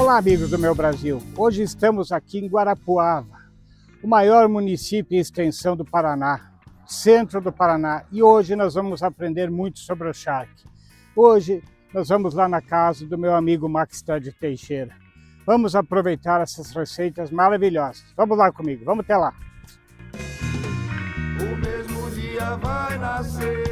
Olá, amigos do meu Brasil. Hoje estamos aqui em Guarapuava, o maior município em extensão do Paraná, centro do Paraná. E hoje nós vamos aprender muito sobre o charque. Hoje nós vamos lá na casa do meu amigo Max Ted Teixeira. Vamos aproveitar essas receitas maravilhosas. Vamos lá comigo, vamos até lá. O mesmo dia vai nascer.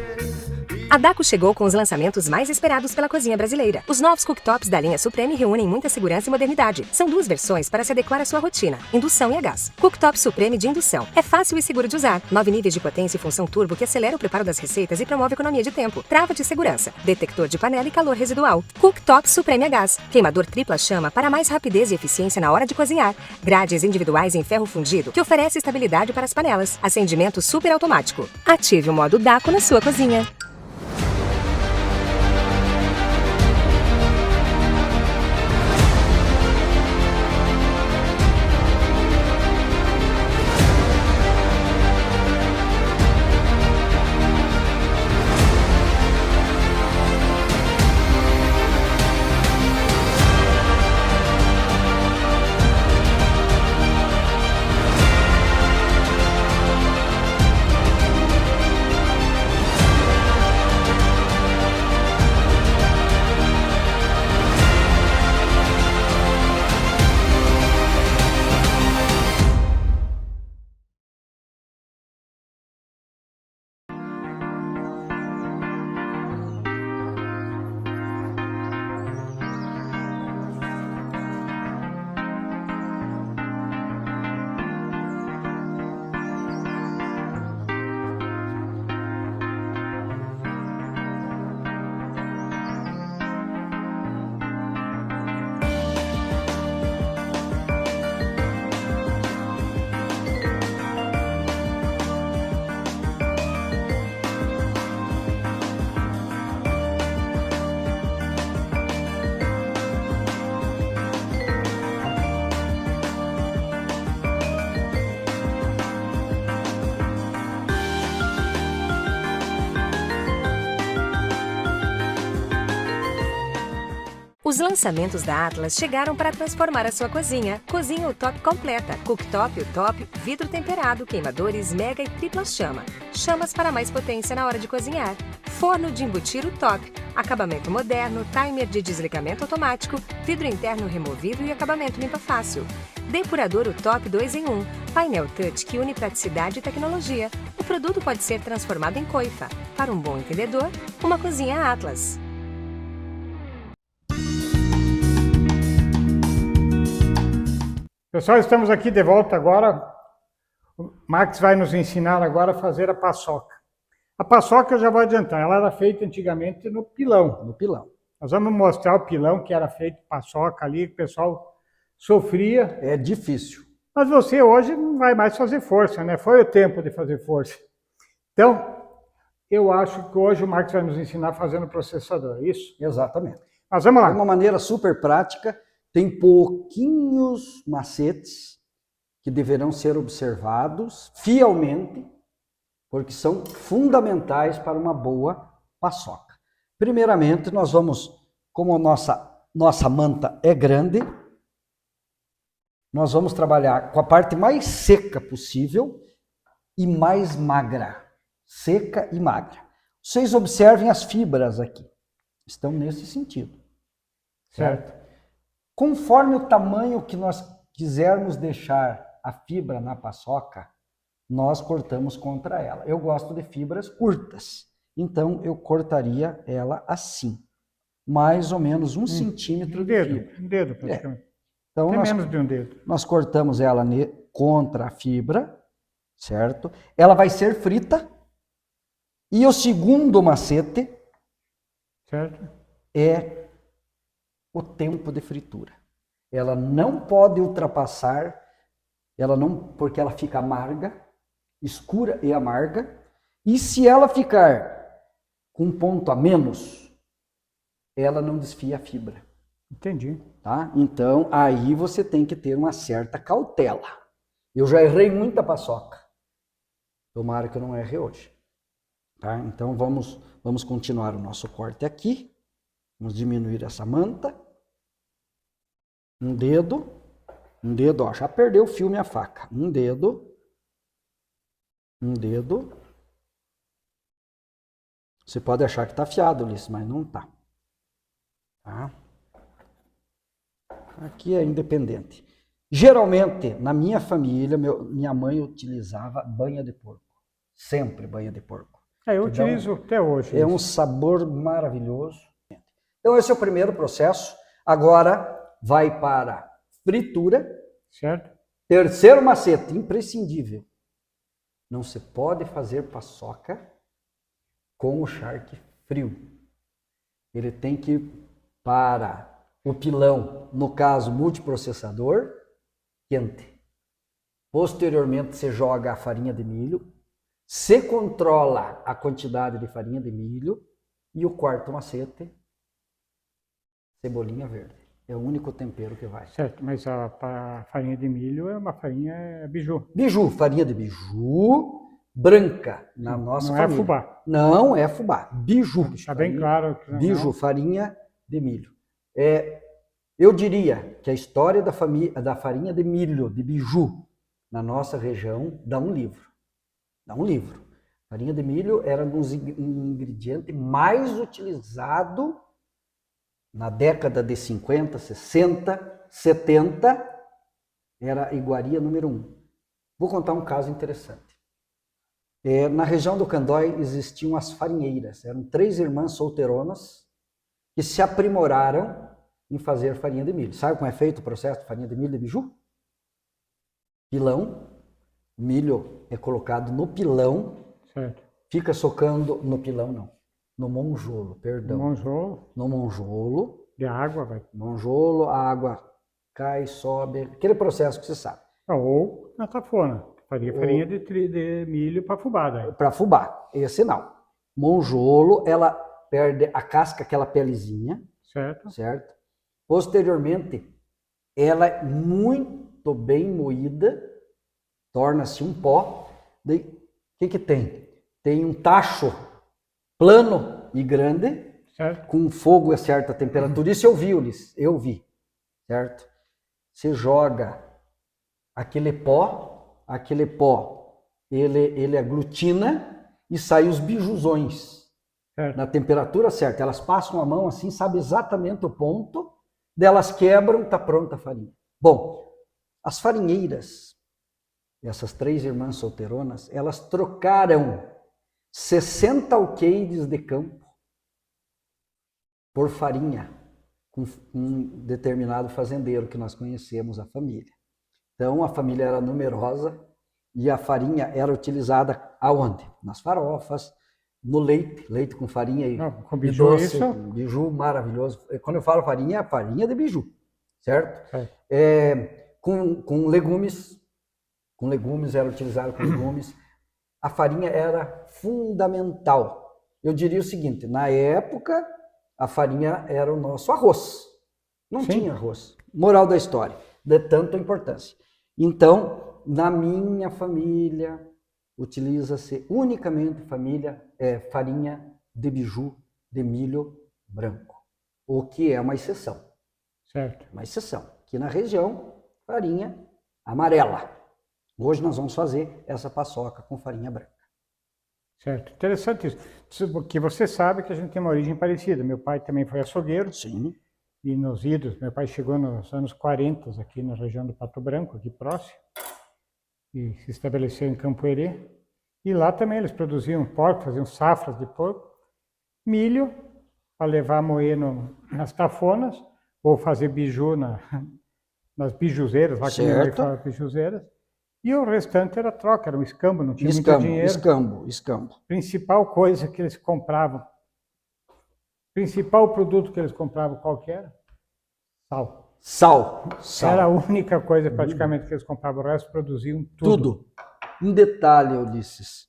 A Dacko chegou com os lançamentos mais esperados pela cozinha brasileira. Os novos cooktops da linha Supreme reúnem muita segurança e modernidade. São duas versões para se adequar à sua rotina, indução e a gás. Cooktop Supreme de indução. É fácil e seguro de usar. 9 níveis de potência e função turbo que acelera o preparo das receitas e promove economia de tempo. Trava de segurança. Detector de panela e calor residual. Cooktop Supreme a gás. Queimador tripla chama para mais rapidez e eficiência na hora de cozinhar. Grades individuais em ferro fundido que oferece estabilidade para as panelas. Acendimento super automático. Ative o modo Dacko na sua cozinha. Os lançamentos da Atlas chegaram para transformar a sua cozinha. Cozinha UTOP completa, cooktop UTOP, vidro temperado, queimadores mega e tripla chama. Chamas para mais potência na hora de cozinhar. Forno de embutir UTOP, acabamento moderno, timer de desligamento automático, vidro interno removível e acabamento limpa fácil. Depurador UTOP 2 em 1, painel touch que une praticidade e tecnologia. O produto pode ser transformado em coifa. Para um bom entendedor, uma cozinha Atlas. Pessoal, estamos aqui de volta agora. O Max vai nos ensinar agora a fazer a paçoca. A paçoca eu já vou adiantar, ela era feita antigamente no pilão. No pilão. Nós vamos mostrar o pilão que era feito paçoca ali, que o pessoal sofria. É difícil. Mas você hoje não vai mais fazer força, né? Foi o tempo de fazer força. Então, eu acho que hoje o Max vai nos ensinar fazendo o processador, é isso? Exatamente. Mas vamos lá. De uma maneira super prática, tem pouquinhos macetes que deverão ser observados fielmente, porque são fundamentais para uma boa paçoca. Primeiramente, nós vamos, como a nossa manta é grande, nós vamos trabalhar com a parte mais seca possível e mais magra. Seca e magra. Vocês observem as fibras aqui. Estão nesse sentido. Certo? Conforme o tamanho que nós quisermos deixar a fibra na paçoca, nós cortamos contra ela. Eu gosto de fibras curtas, então eu cortaria ela assim, mais ou menos 1 centímetro de fibra. Um dedo, praticamente. Então, menos de um dedo. Nós cortamos ela contra a fibra, certo? Ela vai ser frita. E o segundo macete certo? É o tempo de fritura. Ela não pode ultrapassar, porque ela fica amarga, escura e amarga. E se ela ficar com um ponto a menos, ela não desfia a fibra. Entendi. Tá? Então, aí você tem que ter uma certa cautela. Eu já errei muita paçoca. Tomara que eu não erre hoje. Tá? Então, vamos continuar o nosso corte aqui. Vamos diminuir essa manta. Um dedo, ó, já perdeu o fio minha faca. Um dedo. Você pode achar que tá afiado, Ulisses, mas não tá. Tá? Aqui é independente. Geralmente, na minha família, minha mãe utilizava banha de porco. Sempre banha de porco. Eu utilizo até hoje. É um sabor maravilhoso. Então, esse é o primeiro processo. Agora, vai para fritura. Certo? Terceiro macete, imprescindível. Não se pode fazer paçoca com o charque frio. Ele tem que ir para o pilão, no caso multiprocessador, quente. Posteriormente, você joga a farinha de milho. Você controla a quantidade de farinha de milho. E o quarto macete, cebolinha verde. É o único tempero que vai. Certo, mas a farinha de milho é uma farinha biju. Biju, farinha de biju branca na nossa família. Não é fubá. Não é fubá. Biju. Vou deixar bem claro. Que não biju, farinha de milho. Eu diria que a história da farinha de milho, de biju, na nossa região, dá um livro. Dá um livro. Farinha de milho era um ingrediente mais utilizado na década de 50, 60, 70, era a iguaria número 1. Vou contar um caso interessante. Na região do Candói existiam as farinheiras. Eram 3 irmãs solteironas que se aprimoraram em fazer farinha de milho. Sabe como é feito o processo de farinha de milho de biju? Pilão. O milho é colocado no pilão. Certo. Fica socando no pilão, não. No monjolo, perdão. No monjolo. De água, vai. Monjolo, a água cai, sobe. Aquele processo que você sabe. Ou na tafona. Farinha de milho para fubá. Daí. Para fubá, esse não. Monjolo, ela perde a casca, aquela pelezinha. Certo. Posteriormente, ela é muito bem moída, torna-se um pó. Daí, o que tem? Tem um tacho plano e grande, certo, com fogo a certa temperatura. Isso eu vi, Ulisses, eu vi, certo? Você joga aquele pó, ele aglutina e sai os bijuzões, certo, na temperatura certa. Elas passam a mão assim, sabe exatamente o ponto, delas quebram, tá pronta a farinha. Bom, as farinheiras, essas 3 irmãs solteironas, elas trocaram 60 alqueires de campo por farinha com um determinado fazendeiro que nós conhecemos, a família. Então, a família era numerosa e a farinha era utilizada aonde? Nas farofas, no leite com farinha com e biju, doce, isso? Biju maravilhoso. Quando eu falo farinha, é farinha de biju, certo? Com legumes era utilizado com legumes. A farinha era fundamental. Eu diria o seguinte, na época, a farinha era o nosso arroz. Não tinha arroz. Moral da história, de tanta importância. Então, na minha família, utiliza-se unicamente farinha de biju de milho branco, o que é uma exceção. Certo. Uma exceção. Aqui na região, farinha amarela. Hoje nós vamos fazer essa paçoca com farinha branca. Certo. Interessante isso. Porque você sabe que a gente tem uma origem parecida. Meu pai também foi açougueiro. Sim. E nos idos, meu pai chegou nos anos 40 aqui na região do Pato Branco, aqui próximo. E se estabeleceu em Campo Herê. E lá também eles produziam porco, faziam safras de porco. Milho, para levar a moer nas tafonas, ou fazer biju nas bijuzeiras, lá que minha mãe fala bijuzeiras. E o restante era troca, era um escambo, não tinha muito dinheiro. Escambo. Principal coisa que eles compravam, principal produto que eles compravam, qual que era? Sal. Era a única coisa praticamente que eles compravam, o resto produziam tudo. Um detalhe, Ulisses,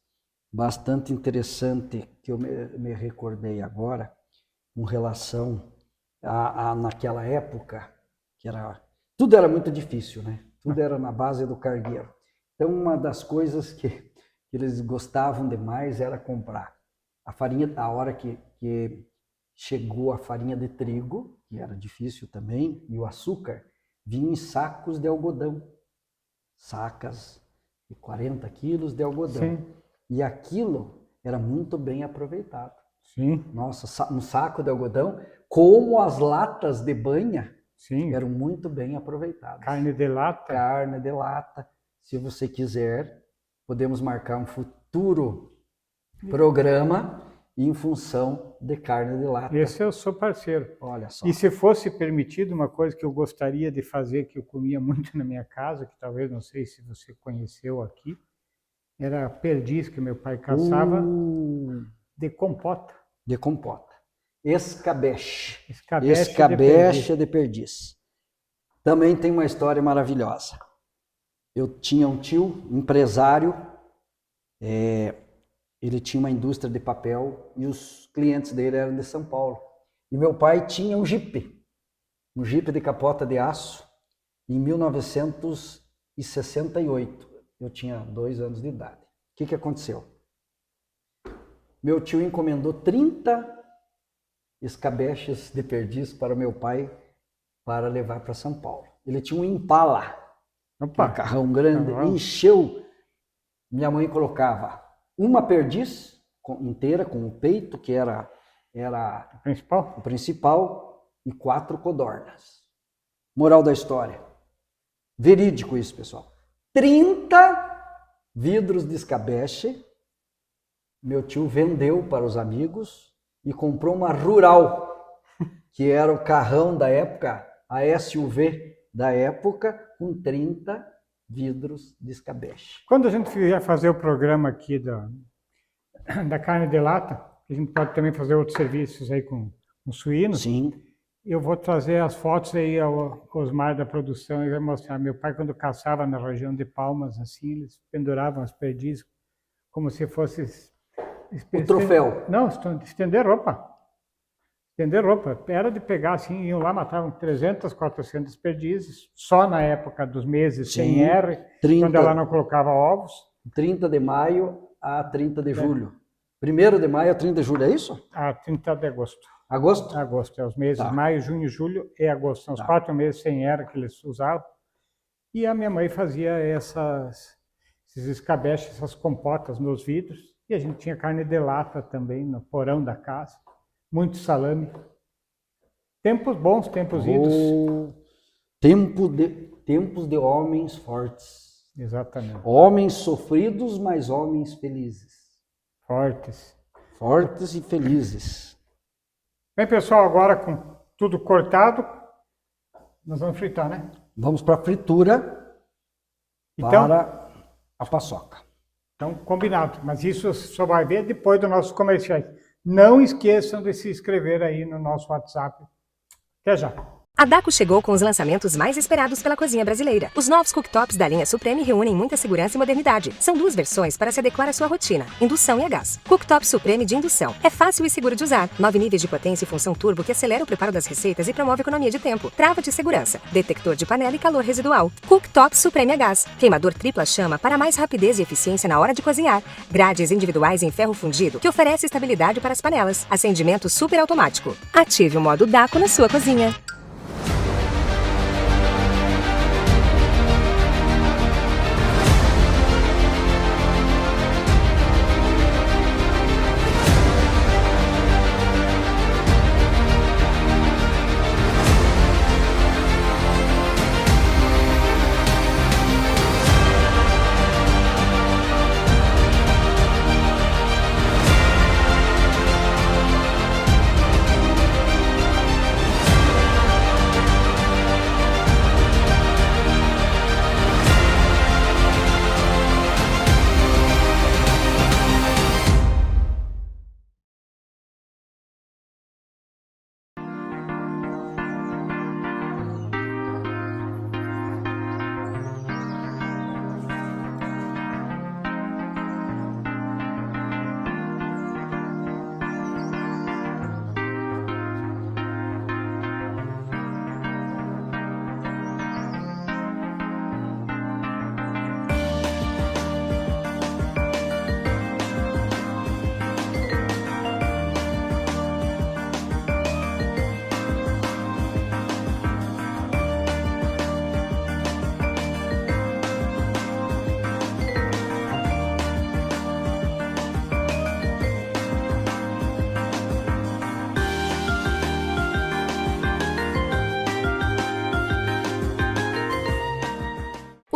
bastante interessante, que eu me recordei agora, com relação naquela época, tudo era muito difícil, né? Tudo era na base do cargueiro. Então, uma das coisas que eles gostavam demais era comprar a farinha, a hora que chegou a farinha de trigo, que era difícil também, e o açúcar, vinham em sacos de algodão. Sacas de 40 quilos de algodão. Sim. E aquilo era muito bem aproveitado. Sim. Nossa, um saco de algodão, como as latas de banha, Sim. eram muito bem aproveitadas. Carne de lata. Carne de lata. Se você quiser, podemos marcar um futuro programa em função de carne de lata. Esse eu sou parceiro. Olha só. E se fosse permitido, uma coisa que eu gostaria de fazer, que eu comia muito na minha casa, que talvez, não sei se você conheceu aqui, era perdiz que meu pai caçava de compota. De compota. Escabeche. Escabeche de perdiz. Também tem uma história maravilhosa. Eu tinha um tio, empresário, ele tinha uma indústria de papel e os clientes dele eram de São Paulo. E meu pai tinha um Jeep de capota de aço, em 1968. Eu tinha 2 anos de idade. O que aconteceu? Meu tio encomendou 30 escabeches de perdiz para o meu pai para levar para São Paulo. Ele tinha um Impala, um carrão grande, encheu. Minha mãe colocava uma perdiz inteira com o peito, que era o principal, e 4 codornas. Moral da história. Verídico isso, pessoal. 30 vidros de escabeche. Meu tio vendeu para os amigos e comprou uma Rural, que era o carrão da época, a SUV da época, com 30 vidros de escabeche. Quando a gente vier fazer o programa aqui da carne de lata, a gente pode também fazer outros serviços aí com suínos. Sim. Eu vou trazer as fotos aí ao Osmar da produção e vai mostrar. Meu pai, quando caçava na região de Palmas, assim, eles penduravam as perdizes como se fosse... O troféu. Não, estender roupa. Estender roupa. Era de pegar assim, iam lá, matavam 300, 400 perdizes, só na época dos meses, sem R, 30, quando ela não colocava ovos. 30 de maio a 30 de julho. 1º de maio a 30 de julho, é isso? A 30 de agosto. Agosto? Agosto, é os meses maio, junho, julho e agosto. São os 4 meses sem R que eles usavam. E a minha mãe fazia esses escabeches, essas compotas nos vidros. E a gente tinha carne de lata também no porão da casa. Muito salame. Tempos bons, tempos idos. Tempos de homens fortes. Exatamente. Homens sofridos, mas homens felizes. Fortes. Fortes e felizes. Bem, pessoal, agora com tudo cortado, nós vamos fritar, né? Vamos para a fritura, então, para a paçoca. Então, combinado. Mas isso só vai ver depois dos nossos comerciais. Não esqueçam de se inscrever aí no nosso WhatsApp. Até já. A Dacko chegou com os lançamentos mais esperados pela cozinha brasileira. Os novos cooktops da linha Supreme reúnem muita segurança e modernidade. São 2 versões para se adequar à sua rotina: indução e a gás. Cooktop Supreme de indução. É fácil e seguro de usar. 9 níveis de potência e função turbo que acelera o preparo das receitas e promove economia de tempo. Trava de segurança. Detector de panela e calor residual. Cooktop Supreme a gás. Queimador tripla chama para mais rapidez e eficiência na hora de cozinhar. Grades individuais em ferro fundido que oferece estabilidade para as panelas. Acendimento super automático. Ative o modo Dacko na sua cozinha.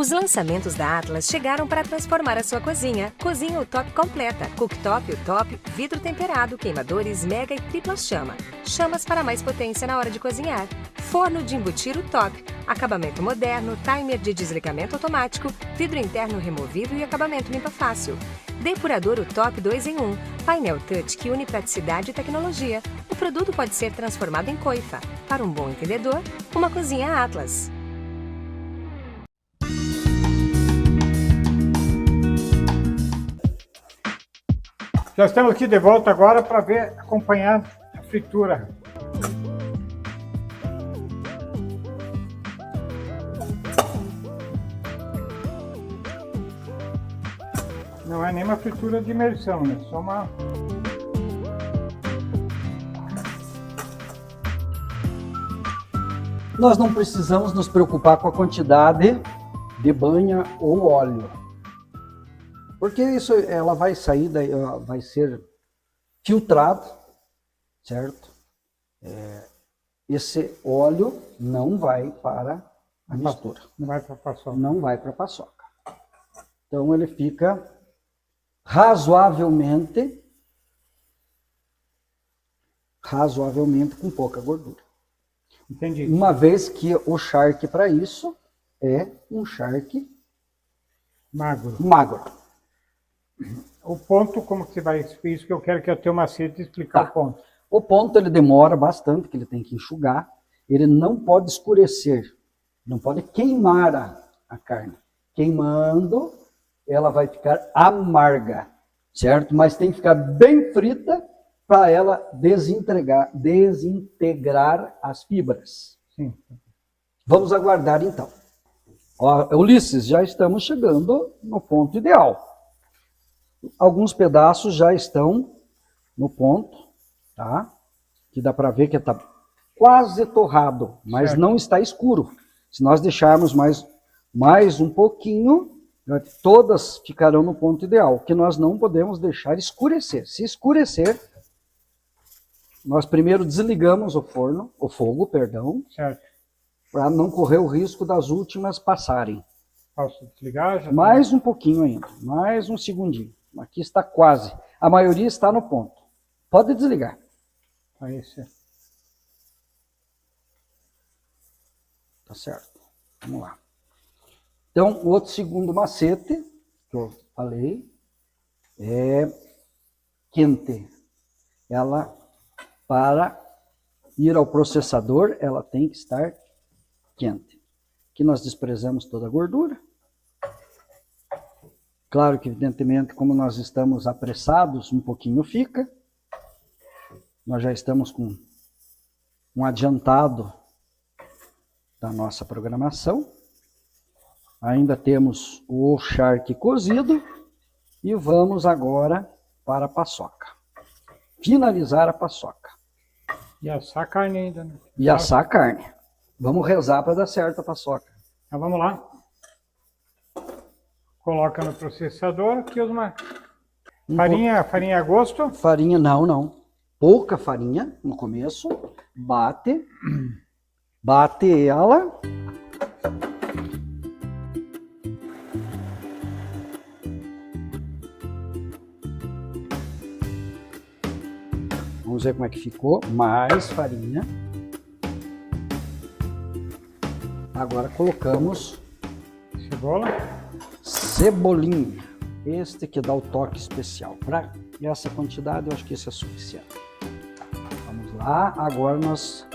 Os lançamentos da Atlas chegaram para transformar a sua cozinha. Cozinha UTOP completa. Cooktop UTOP, vidro temperado, queimadores mega e tripla chama. Chamas para mais potência na hora de cozinhar. Forno de embutir UTOP. Acabamento moderno, timer de desligamento automático, vidro interno removível e acabamento limpa fácil. Depurador UTOP 2 em 1. Painel touch que une praticidade e tecnologia. O produto pode ser transformado em coifa. Para um bom entendedor, uma cozinha Atlas. Já estamos aqui de volta agora para ver, acompanhar a fritura. Não é nem uma fritura de imersão, né? Só uma... Nós não precisamos nos preocupar com a quantidade de banha ou óleo. Porque isso, ela vai sair, vai ser filtrado, certo? Esse óleo não vai para a mistura. Não vai para a paçoca. Não vai para a paçoca. Então ele fica razoavelmente com pouca gordura. Entendi. Uma vez que o charque para isso é um charque Magro. O ponto, como que você vai... Isso que eu quero que eu tenha uma macete explicar. Tá. O ponto. O ponto ele demora bastante, que ele tem que enxugar. Ele não pode escurecer, não pode queimar a carne. Queimando, ela vai ficar amarga, certo? Mas tem que ficar bem frita para ela desintegrar as fibras. Sim. Vamos aguardar então. Ó, Ulisses, já estamos chegando no ponto ideal. Alguns pedaços já estão no ponto, tá? Que dá para ver que está quase torrado, mas certo. Não está escuro. Se nós deixarmos mais um pouquinho, todas ficarão no ponto ideal, que nós não podemos deixar escurecer. Se escurecer, nós primeiro desligamos o fogo, para não correr o risco das últimas passarem. Posso desligar? Já mais um pouquinho ainda, mais um segundinho. Aqui está quase. A maioria está no ponto. Pode desligar. Aí sim. Tá certo. Vamos lá. Então, o outro segundo macete que eu falei é quente. Ela, para ir ao processador, ela tem que estar quente. Aqui nós desprezamos toda a gordura. Claro que, evidentemente, como nós estamos apressados, um pouquinho fica. Nós já estamos com um adiantado da nossa programação. Ainda temos o charque cozido e vamos agora para a paçoca. Finalizar a paçoca. E assar a carne ainda, né? E assar a carne. Vamos rezar para dar certo a paçoca. Então vamos lá. Coloca no processador, aqui uma farinha a gosto? Farinha não. Pouca farinha no começo. Bate ela. Vamos ver como é que ficou. Mais farinha. Agora colocamos cebolinha. Este que dá o toque especial. Para essa quantidade, eu acho que isso é suficiente. Vamos lá. Agora nós...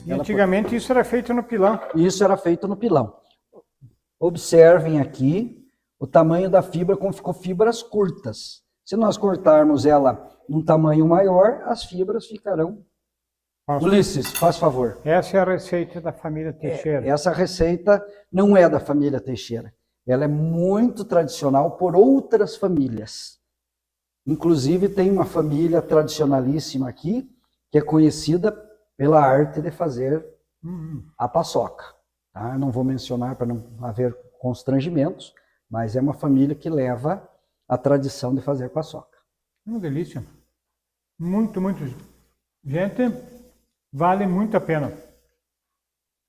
E antigamente isso era feito no pilão. Isso era feito no pilão. Observem aqui o tamanho da fibra, como ficou fibras curtas. Se nós cortarmos ela num tamanho maior, as fibras ficarão... Ulisses, faz favor. Essa é a receita da família Teixeira. Essa receita não é da família Teixeira. Ela é muito tradicional por outras famílias. Inclusive tem uma família tradicionalíssima aqui, que é conhecida pela arte de fazer a paçoca. Tá? Eu não vou mencionar para não haver constrangimentos, mas é uma família que leva a tradição de fazer paçoca. Uma delícia. Muito, muito. Gente, vale muito a pena.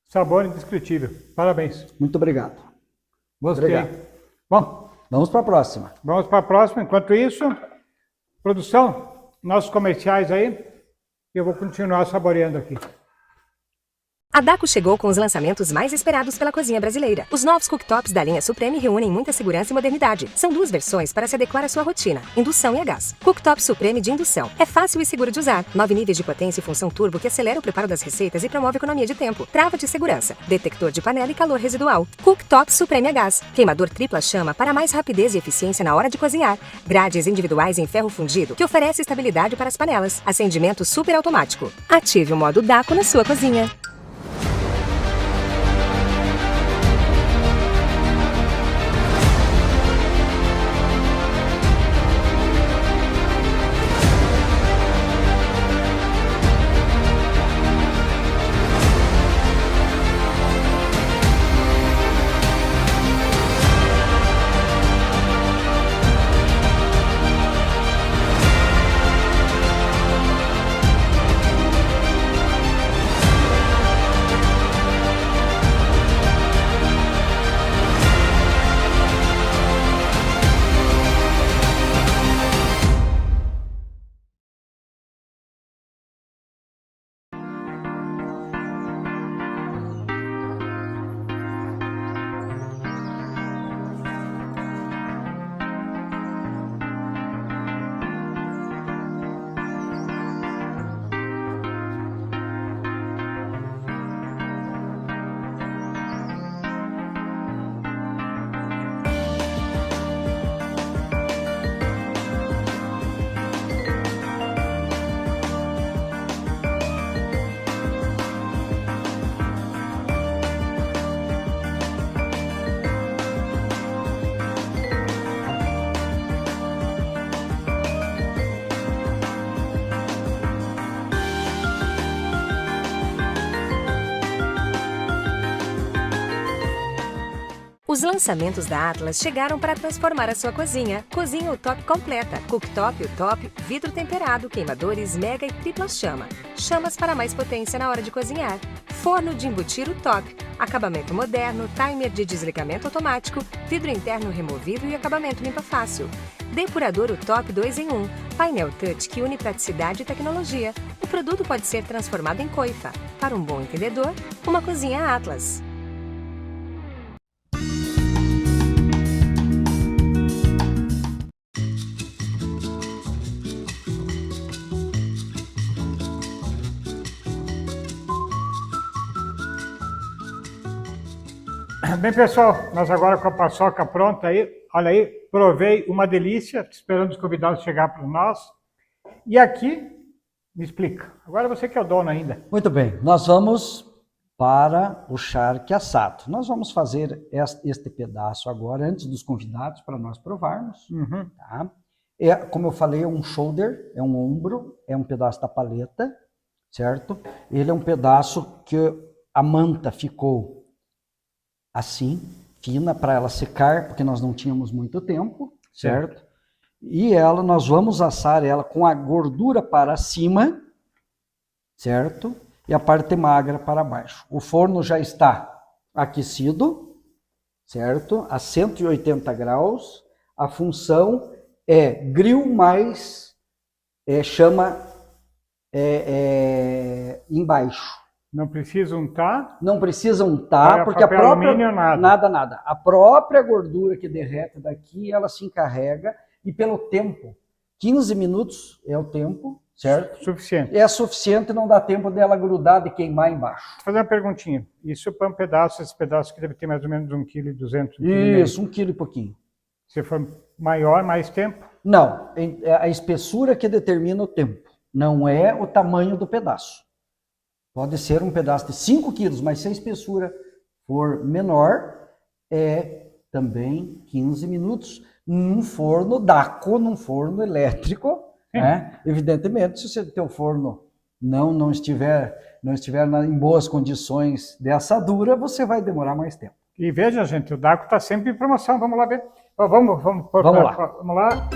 Sabor indescritível. Parabéns. Muito obrigado. Gostei. Obrigado. Bom, Vamos para a próxima. vamos para a próxima. Enquanto isso, produção, nossos comerciais aí, eu vou continuar saboreando aqui. A Daco chegou com os lançamentos mais esperados pela cozinha brasileira. Os novos cooktops da linha Supreme reúnem muita segurança e modernidade. São duas versões para se adequar à sua rotina, indução e a gás. Cooktop Supreme de indução. É fácil e seguro de usar. 9 níveis de potência e função turbo que acelera o preparo das receitas e promove economia de tempo. Trava de segurança. Detector de panela e calor residual. Cooktop Supreme a gás. Queimador tripla chama para mais rapidez e eficiência na hora de cozinhar. Grades individuais em ferro fundido que oferece estabilidade para as panelas. Acendimento super automático. Ative o modo Daco na sua cozinha. Os lançamentos da Atlas chegaram para transformar a sua cozinha. Cozinha UTOP completa. Cooktop UTOP, vidro temperado, queimadores mega e tripla chama. Chamas para mais potência na hora de cozinhar. Forno de embutir UTOP. Acabamento moderno, timer de desligamento automático, vidro interno removível e acabamento limpa fácil. Depurador UTOP 2 em 1. Painel touch que une praticidade e tecnologia. O produto pode ser transformado em coifa. Para um bom entendedor, uma cozinha Atlas. Bem, pessoal, nós agora com a paçoca pronta aí, olha aí, provei uma delícia, esperando os convidados chegar para nós. E aqui, me explica, agora você que é o dono ainda. Muito bem, nós vamos para o charque assado. Nós vamos fazer este pedaço agora, antes dos convidados, para nós provarmos. Tá? Como eu falei, é um shoulder, é um ombro, é um pedaço da paleta, certo? Ele é um pedaço que a manta ficou assim, fina, para ela secar, porque nós não tínhamos muito tempo, certo? E nós vamos assar ela com a gordura para cima, certo? E a parte magra para baixo. O forno já está aquecido, certo? A 180 graus. A função é grill mais chama embaixo. Não precisa untar? Não precisa untar, porque a própria... Alumínio, nada. A própria gordura que derrete daqui, ela se encarrega e pelo tempo, 15 minutos é o tempo, certo? Suficiente. É suficiente, não dá tempo dela grudar e queimar embaixo. Vou fazer uma perguntinha. Isso para um pedaço, esse pedaço que deve ter mais ou menos 1,2 kg. Isso, 1 kg e pouquinho. Se for maior, mais tempo? Não, é a espessura que determina o tempo, não é o tamanho do pedaço. Pode ser um pedaço de 5 quilos, mas se a espessura for menor, é também 15 minutos num forno Daco, num forno elétrico, né? Evidentemente, se você tem um forno não estiver em boas condições de assadura, você vai demorar mais tempo. E veja, gente, o Daco está sempre em promoção. Vamos lá ver. Vamos lá. Vamos lá.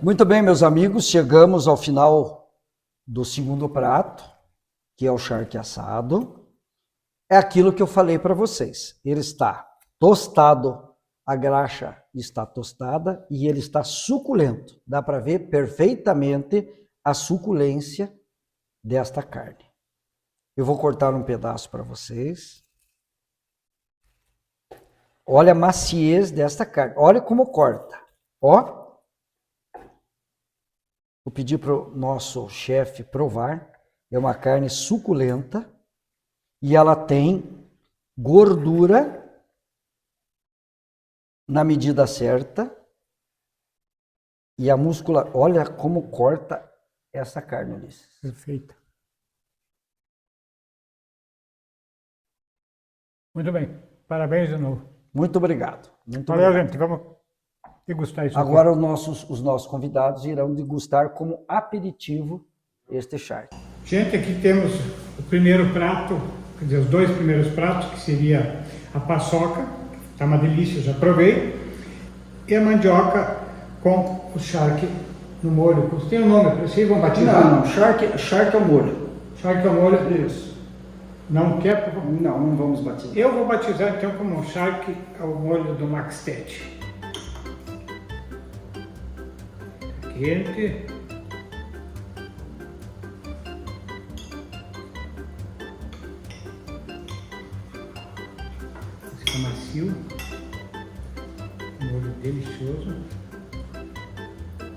Muito bem, meus amigos, chegamos ao final do segundo prato, que é o charque assado. É aquilo que eu falei para vocês. Ele está tostado, a graxa está tostada e ele está suculento. Dá para ver perfeitamente a suculência desta carne. Eu vou cortar um pedaço para vocês. Olha a maciez desta carne. Olha como corta. Ó. Vou pedir para o nosso chefe provar. É uma carne suculenta e ela tem gordura na medida certa. E a musculatura, olha como corta essa carne, Ulisses. Perfeita. Muito bem. Parabéns de novo. Muito obrigado. Valeu, gente. Vamos degustar isso. Agora os nossos convidados irão degustar como aperitivo este charque. Gente, aqui temos o primeiro prato, quer dizer, os dois primeiros pratos, que seria a paçoca, tá uma delícia, já provei, e a mandioca com o charque no molho. Tem um nome, vocês vão batizar? Não, charque ao molho. Charque ao molho? Isso. Não quer? Não vamos batizar. Eu vou batizar então como charque ao molho do Maxted. Quente. Fica macio. Um molho delicioso.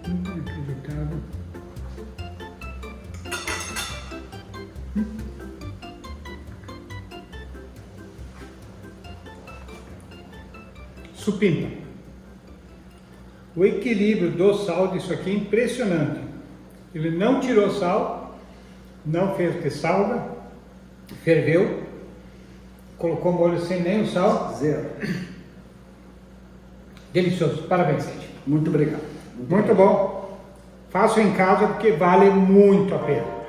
Inacreditável. Supimpa. O equilíbrio do sal disso aqui é impressionante. Ele não tirou sal, não fez de salga, ferveu, colocou molho sem nem o sal. Zero. Delicioso. Parabéns, Sérgio. Muito obrigado. Muito bom. Façam em casa porque vale muito a pena.